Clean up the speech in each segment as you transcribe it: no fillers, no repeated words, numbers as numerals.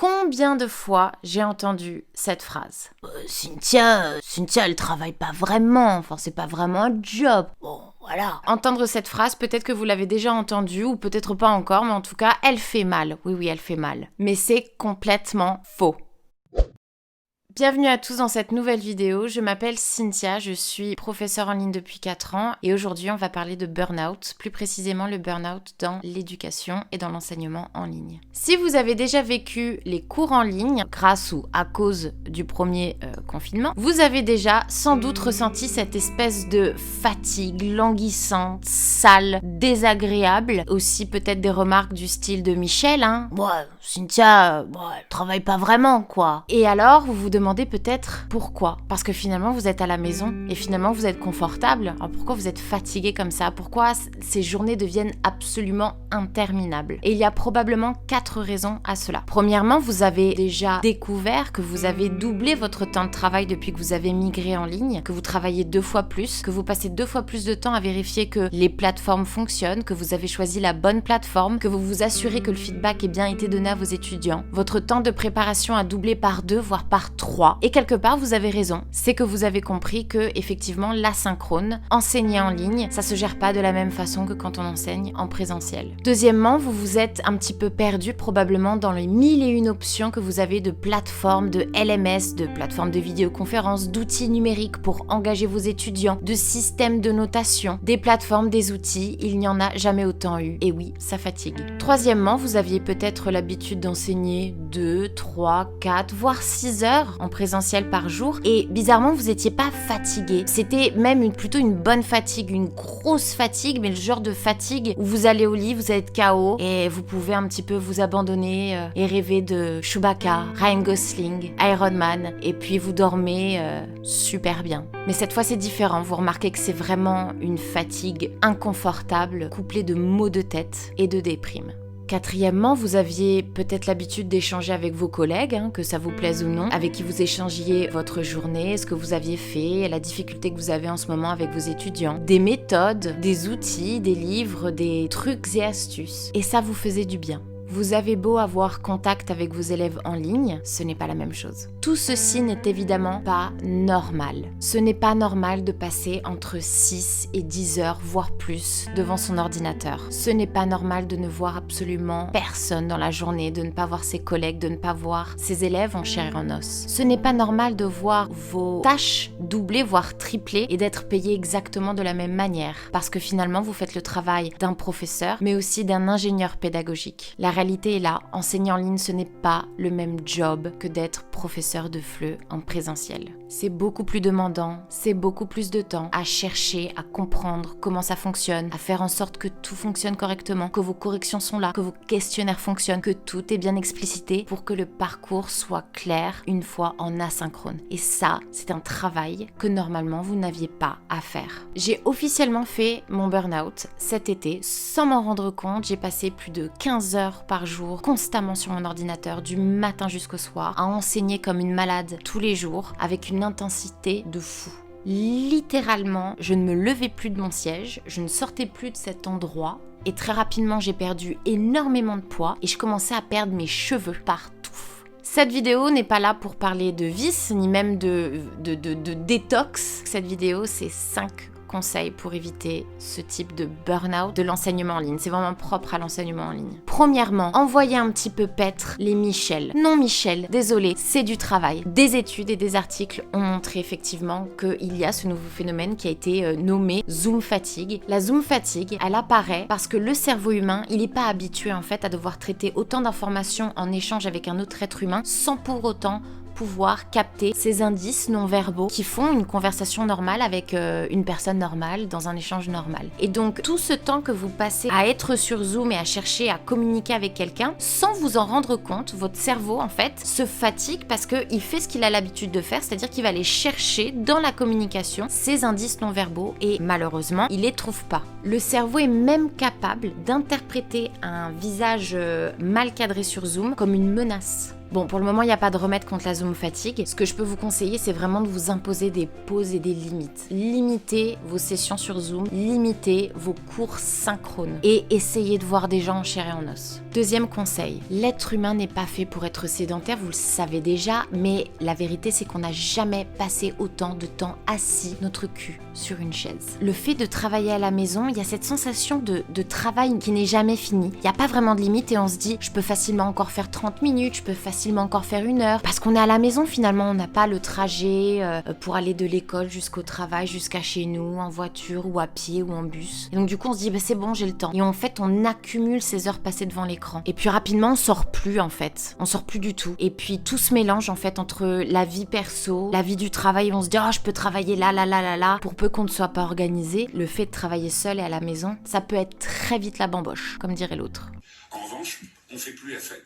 Combien de fois j'ai entendu cette phrase ? Cynthia, elle travaille pas vraiment, enfin c'est pas vraiment un job. Bon, voilà. Entendre cette phrase, peut-être que vous l'avez déjà entendue ou peut-être pas encore, mais en tout cas, elle fait mal. Oui, elle fait mal. Mais c'est complètement faux. Bienvenue à tous dans cette nouvelle vidéo, je m'appelle Cynthia, je suis professeure en ligne depuis 4 ans et aujourd'hui on va parler de burn-out, plus précisément le burn-out dans l'éducation et dans l'enseignement en ligne. Si vous avez déjà vécu les cours en ligne grâce ou à cause du premier confinement, vous avez déjà sans doute ressenti cette espèce de fatigue languissante, sale, désagréable, aussi peut-être des remarques du style de Michel, hein. Cynthia, elle travaille pas vraiment, quoi. Et alors, vous vous demandez peut-être pourquoi. Parce que finalement, vous êtes à la maison et finalement, vous êtes confortable. Alors pourquoi vous êtes fatigué comme ça ? Pourquoi ces journées deviennent absolument interminables ? Et il y a probablement 4 raisons à cela. Premièrement, vous avez déjà découvert que vous avez doublé votre temps de travail depuis que vous avez migré en ligne, que vous travaillez 2 fois plus, que vous passez 2 fois plus de temps à vérifier que les plateformes fonctionnent, que vous avez choisi la bonne plateforme, que vous vous assurez que le feedback ait bien été donné à vos étudiants. Votre temps de préparation a doublé par 2, voire par 3. Et quelque part, vous avez raison. C'est que vous avez compris que, effectivement, l'asynchrone, enseigner en ligne, ça se gère pas de la même façon que quand on enseigne en présentiel. Deuxièmement, vous vous êtes un petit peu perdu probablement dans les 1001 options que vous avez de plateformes, de LMS, de plateformes de vidéoconférence, d'outils numériques pour engager vos étudiants, de systèmes de notation, des plateformes, des outils, il n'y en a jamais autant eu. Et oui, ça fatigue. Troisièmement, vous aviez peut-être l'habitude d'enseigner 2, 3, 4, voire 6 heures en présentiel par jour et bizarrement vous étiez pas fatigué. C'était même plutôt une bonne fatigue, une grosse fatigue, mais le genre de fatigue où vous allez au lit, vous êtes KO et vous pouvez un petit peu vous abandonner et rêver de Chewbacca, Ryan Gosling, Iron Man et puis vous dormez super bien. Mais cette fois c'est différent, vous remarquez que c'est vraiment une fatigue inconfortable couplée de maux de tête et de déprime. Quatrièmement, vous aviez peut-être l'habitude d'échanger avec vos collègues, que ça vous plaise ou non, avec qui vous échangiez votre journée, ce que vous aviez fait, la difficulté que vous avez en ce moment avec vos étudiants, des méthodes, des outils, des livres, des trucs et astuces. Et ça vous faisait du bien. Vous avez beau avoir contact avec vos élèves en ligne, ce n'est pas la même chose. Tout ceci n'est évidemment pas normal. Ce n'est pas normal de passer entre 6 et 10 heures, voire plus, devant son ordinateur. Ce n'est pas normal de ne voir absolument personne dans la journée, de ne pas voir ses collègues, de ne pas voir ses élèves en chair et en os. Ce n'est pas normal de voir vos tâches doubler, voire tripler, et d'être payé exactement de la même manière. Parce que finalement, vous faites le travail d'un professeur, mais aussi d'un ingénieur pédagogique. La réalité est là, enseigner en ligne, ce n'est pas le même job que d'être professeur de FLE en présentiel. C'est beaucoup plus demandant, c'est beaucoup plus de temps à chercher, à comprendre comment ça fonctionne, à faire en sorte que tout fonctionne correctement, que vos corrections sont là, que vos questionnaires fonctionnent, que tout est bien explicité pour que le parcours soit clair une fois en asynchrone. Et ça, c'est un travail que normalement vous n'aviez pas à faire. J'ai officiellement fait mon burn-out cet été sans m'en rendre compte. J'ai passé plus de 15 heures par jour constamment sur mon ordinateur du matin jusqu'au soir à enseigner comme une malade tous les jours avec une intensité de fou. Littéralement, je ne me levais plus de mon siège, je ne sortais plus de cet endroit et très rapidement j'ai perdu énormément de poids et je commençais à perdre mes cheveux partout. Cette vidéo n'est pas là pour parler de vice ni même de détox. Cette vidéo, c'est 5 conseils pour éviter ce type de burn-out de l'enseignement en ligne. C'est vraiment propre à l'enseignement en ligne. Premièrement, envoyez un petit peu paître les Michel. Non Michel, désolé, c'est du travail. Des études et des articles ont montré effectivement qu'il y a ce nouveau phénomène qui a été nommé Zoom fatigue. La Zoom fatigue, elle apparaît parce que le cerveau humain, il n'est pas habitué en fait à devoir traiter autant d'informations en échange avec un autre être humain sans pour autant pouvoir capter ces indices non verbaux qui font une conversation normale avec une personne normale dans un échange normal. Et donc tout ce temps que vous passez à être sur Zoom et à chercher à communiquer avec quelqu'un sans vous en rendre compte, votre cerveau en fait se fatigue parce qu'il fait ce qu'il a l'habitude de faire, c'est-à-dire qu'il va aller chercher dans la communication ces indices non verbaux et malheureusement il les trouve pas. Le cerveau est même capable d'interpréter un visage mal cadré sur Zoom comme une menace. Bon, pour le moment, il n'y a pas de remède contre la Zoom fatigue. Ce que je peux vous conseiller, c'est vraiment de vous imposer des pauses et des limites. Limitez vos sessions sur Zoom, limitez vos cours synchrones et essayez de voir des gens en chair et en os. Deuxième conseil, l'être humain n'est pas fait pour être sédentaire, vous le savez déjà, mais la vérité, c'est qu'on n'a jamais passé autant de temps assis, notre cul sur une chaise. Le fait de travailler à la maison, il y a cette sensation de travail qui n'est jamais fini. Il n'y a pas vraiment de limite et on se dit, je peux facilement encore faire 30 minutes, je peux facilement encore faire 1 heure. Parce qu'on est à la maison finalement, on n'a pas le trajet pour aller de l'école jusqu'au travail, jusqu'à chez nous, en voiture ou à pied ou en bus. Et donc du coup, on se dit, c'est bon, j'ai le temps. Et en fait, on accumule ces heures passées devant l'écran. Et puis rapidement, on sort plus en fait. On sort plus du tout. Et puis tout se mélange en fait entre la vie perso, la vie du travail. Et on se dit, je peux travailler là. Pour peu qu'on ne soit pas organisé, le fait de travailler seul et à la maison, ça peut être très vite la bamboche, comme dirait l'autre. En revanche, on fait plus la fête.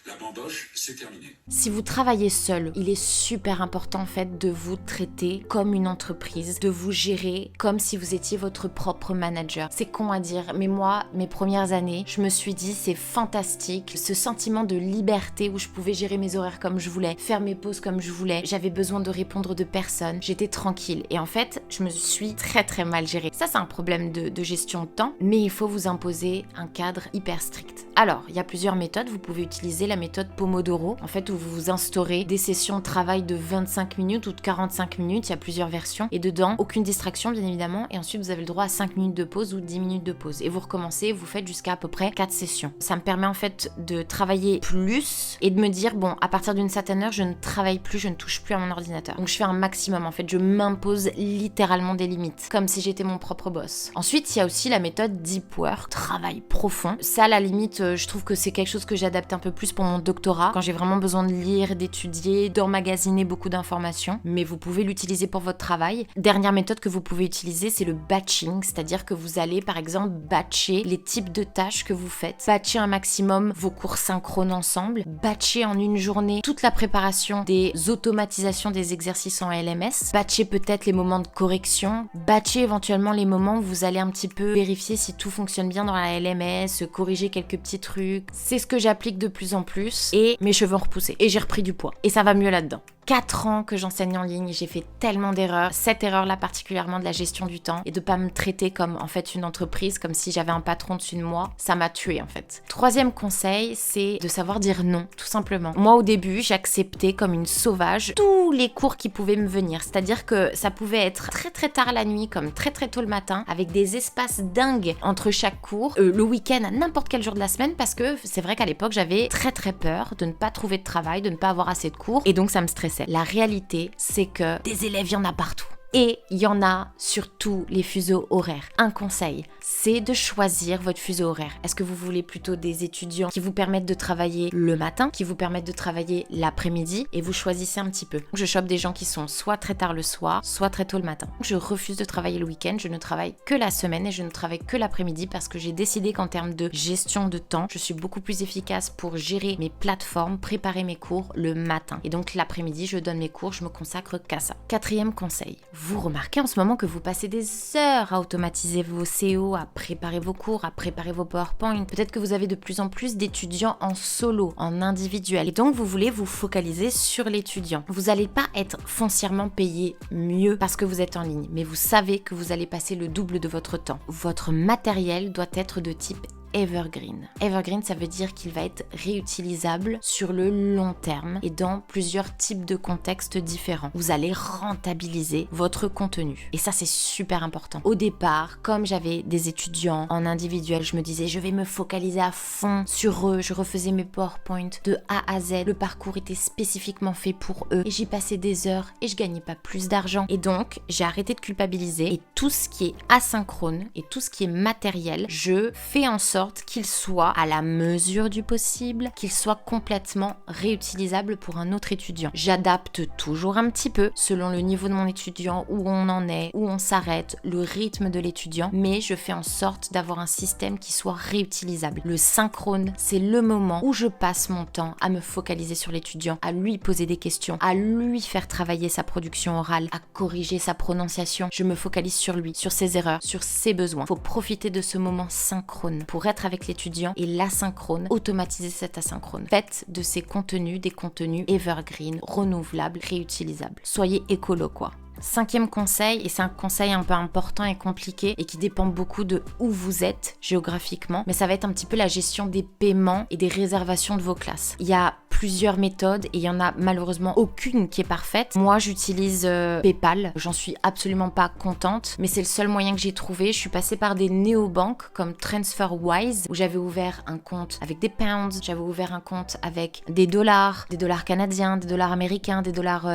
La bamboche, c'est terminé. Si vous travaillez seul, il est super important en fait de vous traiter comme une entreprise, de vous gérer comme si vous étiez votre propre manager. C'est con à dire, mais moi, mes premières années, je me suis dit c'est fantastique, ce sentiment de liberté où je pouvais gérer mes horaires comme je voulais, faire mes pauses comme je voulais, j'avais besoin de répondre de personne, j'étais tranquille. Et en fait, je me suis très mal gérée. Ça, c'est un problème de gestion de temps, mais il faut vous imposer un cadre hyper strict. Alors, il y a plusieurs méthodes, vous pouvez utiliser la méthode Pomodoro, en fait où vous instaurez des sessions de travail de 25 minutes ou de 45 minutes, il y a plusieurs versions, et dedans, aucune distraction bien évidemment, et ensuite vous avez le droit à 5 minutes de pause ou 10 minutes de pause, et vous recommencez, vous faites jusqu'à à peu près 4 sessions. Ça me permet en fait de travailler plus, et de me dire, bon, à partir d'une certaine heure, je ne travaille plus, je ne touche plus à mon ordinateur. Donc je fais un maximum, en fait, je m'impose littéralement des limites, comme si j'étais mon propre boss. Ensuite, il y a aussi la méthode Deep Work, travail profond. Ça, à la limite, je trouve que c'est quelque chose que j'adapte un peu plus pour mon doctorat, quand j'ai vraiment besoin de lire, d'étudier, d'emmagasiner beaucoup d'informations, mais vous pouvez l'utiliser pour votre travail. Dernière méthode que vous pouvez utiliser, c'est le batching, c'est-à-dire que vous allez par exemple batcher les types de tâches que vous faites, batcher un maximum vos cours synchrones ensemble, batcher en une journée toute la préparation des automatisations des exercices en LMS, batcher peut-être les moments de correction, batcher éventuellement les moments où vous allez un petit peu vérifier si tout fonctionne bien dans la LMS, corriger quelques petits trucs. C'est ce que j'applique de plus en plus et mes cheveux ont repoussé et j'ai repris du poids et ça va mieux là-dedans. 4 ans que j'enseigne en ligne, j'ai fait tellement d'erreurs, cette erreur-là particulièrement de la gestion du temps et de pas me traiter comme en fait une entreprise, comme si j'avais un patron dessus de moi, ça m'a tuée en fait. Troisième conseil, c'est de savoir dire non, tout simplement. Moi au début, j'acceptais comme une sauvage tous les cours qui pouvaient me venir, c'est-à-dire que ça pouvait être très tard la nuit comme très tôt le matin, avec des espaces dingues entre chaque cours, le week-end à n'importe quel jour de la semaine, parce que c'est vrai qu'à l'époque j'avais très peur de ne pas trouver de travail, de ne pas avoir assez de cours et donc ça me stressait. La réalité, c'est que des élèves, il y en a partout. Et il y en a sur tous les fuseaux horaires. Un conseil, c'est de choisir votre fuseau horaire. Est-ce que vous voulez plutôt des étudiants qui vous permettent de travailler le matin, qui vous permettent de travailler l'après-midi, et vous choisissez un petit peu. Je chope des gens qui sont soit très tard le soir, soit très tôt le matin. Je refuse de travailler le week-end, je ne travaille que la semaine et je ne travaille que l'après-midi parce que j'ai décidé qu'en termes de gestion de temps, je suis beaucoup plus efficace pour gérer mes plateformes, préparer mes cours le matin. Et donc l'après-midi, je donne mes cours, je me consacre qu'à ça. Quatrième conseil. Vous remarquez en ce moment que vous passez des heures à automatiser vos CO, à préparer vos cours, à préparer vos PowerPoint. Peut-être que vous avez de plus en plus d'étudiants en solo, en individuel. Et donc vous voulez vous focaliser sur l'étudiant. Vous n'allez pas être foncièrement payé mieux parce que vous êtes en ligne, mais vous savez que vous allez passer le double de votre temps. Votre matériel doit être de type evergreen. Evergreen, ça veut dire qu'il va être réutilisable sur le long terme et dans plusieurs types de contextes différents. Vous allez rentabiliser votre contenu. Et ça, c'est super important. Au départ, comme j'avais des étudiants en individuel, je me disais, je vais me focaliser à fond sur eux. Je refaisais mes PowerPoint de A à Z. Le parcours était spécifiquement fait pour eux. Et j'y passais des heures et je gagnais pas plus d'argent. Et donc, j'ai arrêté de culpabiliser. Et tout ce qui est asynchrone et tout ce qui est matériel, je fais en sorte qu'il soit à la mesure du possible, qu'il soit complètement réutilisable pour un autre étudiant. J'adapte toujours un petit peu selon le niveau de mon étudiant, où on en est, où on s'arrête, le rythme de l'étudiant, mais je fais en sorte d'avoir un système qui soit réutilisable. Le synchrone, c'est le moment où je passe mon temps à me focaliser sur l'étudiant, à lui poser des questions, à lui faire travailler sa production orale, à corriger sa prononciation. Je me focalise sur lui, sur ses erreurs, sur ses besoins. Faut profiter de ce moment synchrone pour être avec l'étudiant et l'asynchrone, automatiser cet asynchrone. Faites de ces contenus des contenus evergreen, renouvelables, réutilisables. Soyez écolo quoi. 5e conseil, et c'est un conseil un peu important et compliqué et qui dépend beaucoup de où vous êtes géographiquement, mais ça va être un petit peu la gestion des paiements et des réservations de vos classes. Il y a plusieurs méthodes et il y en a malheureusement aucune qui est parfaite. Moi j'utilise PayPal, j'en suis absolument pas contente, mais c'est le seul moyen que j'ai trouvé. Je suis passée par des néobanques comme TransferWise où j'avais ouvert un compte avec des pounds, j'avais ouvert un compte avec des dollars canadiens, des dollars américains, des dollars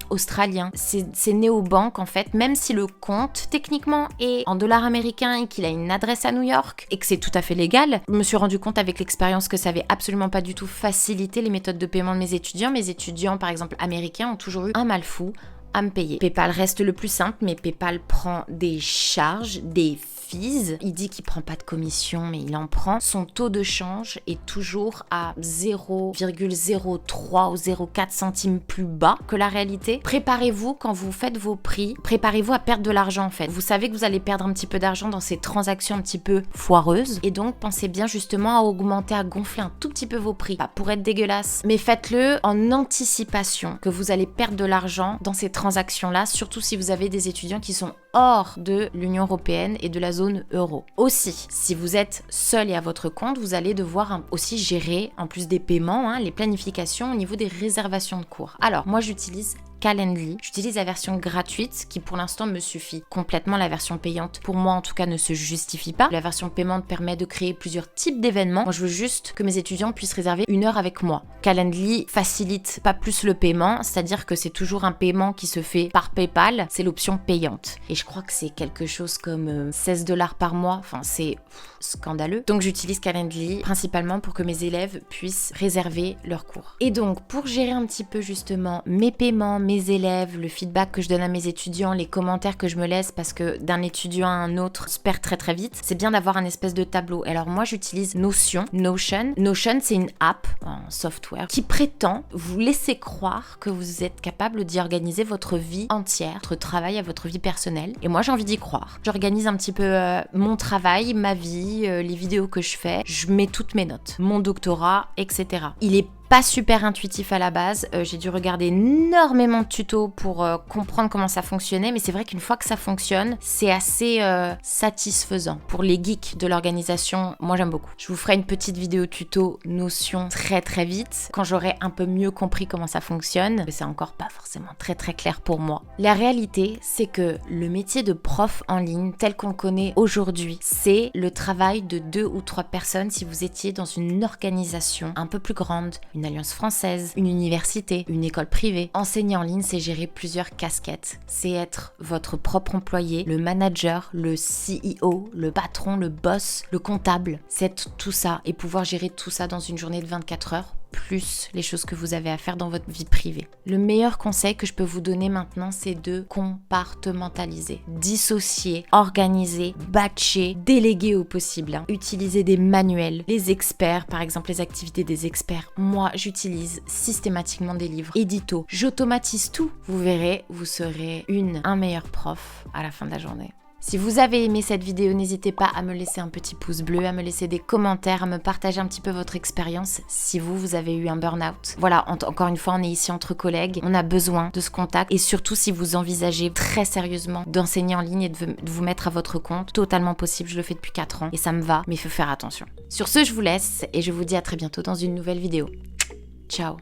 australiens. Ces néobanques en fait, même si le compte techniquement est en dollars américains et qu'il a une adresse à New York et que c'est tout à fait légal, je me suis rendu compte avec l'expérience que ça avait absolument pas du tout facilité les méthodes de paiement de mes étudiants. Mes étudiants par exemple américains ont toujours eu un mal fou à me payer. PayPal reste le plus simple, mais PayPal prend des charges, des fees. Il dit qu'il prend pas de commission, mais il en prend. Son taux de change est toujours à 0,03 ou 0,4 centimes plus bas que la réalité. Préparez-vous quand vous faites vos prix, préparez-vous à perdre de l'argent en fait. Vous savez que vous allez perdre un petit peu d'argent dans ces transactions un petit peu foireuses et donc pensez bien justement à augmenter, à gonfler un tout petit peu vos prix. Pas pour être dégueulasse, mais faites-le en anticipation que vous allez perdre de l'argent dans ces transactions-là, surtout si vous avez des étudiants qui sont hors de l'Union européenne et de la zone euro. Aussi, si vous êtes seul et à votre compte, vous allez devoir aussi gérer, en plus des paiements, les planifications au niveau des réservations de cours. Alors, moi j'utilise Calendly. J'utilise la version gratuite qui pour l'instant me suffit complètement. La version payante pour moi en tout cas ne se justifie pas. La version payante permet de créer plusieurs types d'événements. Moi je veux juste que mes étudiants puissent réserver 1 heure avec moi. Calendly facilite pas plus le paiement, c'est-à-dire que c'est toujours un paiement qui se fait par PayPal, c'est l'option payante. Et je crois que c'est quelque chose comme 16 $ par mois, enfin c'est scandaleux. Donc j'utilise Calendly principalement pour que mes élèves puissent réserver leurs cours. Et donc pour gérer un petit peu justement mes paiements, mes élèves, le feedback que je donne à mes étudiants, les commentaires que je me laisse parce que d'un étudiant à un autre se perd très très vite, c'est bien d'avoir un espèce de tableau. Alors moi j'utilise Notion. Notion c'est une app, un software qui prétend vous laisser croire que vous êtes capable d'y organiser votre vie entière, votre travail à votre vie personnelle. Et moi j'ai envie d'y croire. J'organise un petit peu mon travail, ma vie, les vidéos que je fais, je mets toutes mes notes, mon doctorat, etc. Il est pas super intuitif à la base, j'ai dû regarder énormément de tutos pour comprendre comment ça fonctionnait, mais c'est vrai qu'une fois que ça fonctionne, c'est assez satisfaisant. Pour les geeks de l'organisation, moi j'aime beaucoup. Je vous ferai une petite vidéo tuto Notion très très vite, quand j'aurai un peu mieux compris comment ça fonctionne, mais c'est encore pas forcément très très clair pour moi. La réalité, c'est que le métier de prof en ligne, tel qu'on le connaît aujourd'hui, c'est le travail de 2 ou 3 personnes si vous étiez dans une organisation un peu plus grande, une alliance française, une université, une école privée. Enseigner en ligne, c'est gérer plusieurs casquettes. C'est être votre propre employé, le manager, le CEO, le patron, le boss, le comptable. C'est être tout ça et pouvoir gérer tout ça dans une journée de 24 heures. Plus les choses que vous avez à faire dans votre vie privée. Le meilleur conseil que je peux vous donner maintenant, c'est de compartimentaliser, dissocier, organiser, batcher, déléguer au possible. Utiliser des manuels, les experts, par exemple les activités des experts. Moi, j'utilise systématiquement des livres édito. J'automatise tout. Vous verrez, vous serez un meilleur prof à la fin de la journée. Si vous avez aimé cette vidéo, n'hésitez pas à me laisser un petit pouce bleu, à me laisser des commentaires, à me partager un petit peu votre expérience si vous avez eu un burn-out. Voilà, encore une fois, on est ici entre collègues, on a besoin de ce contact et surtout si vous envisagez très sérieusement d'enseigner en ligne et de vous mettre à votre compte, totalement possible, je le fais depuis 4 ans et ça me va, mais il faut faire attention. Sur ce, je vous laisse et je vous dis à très bientôt dans une nouvelle vidéo. Ciao.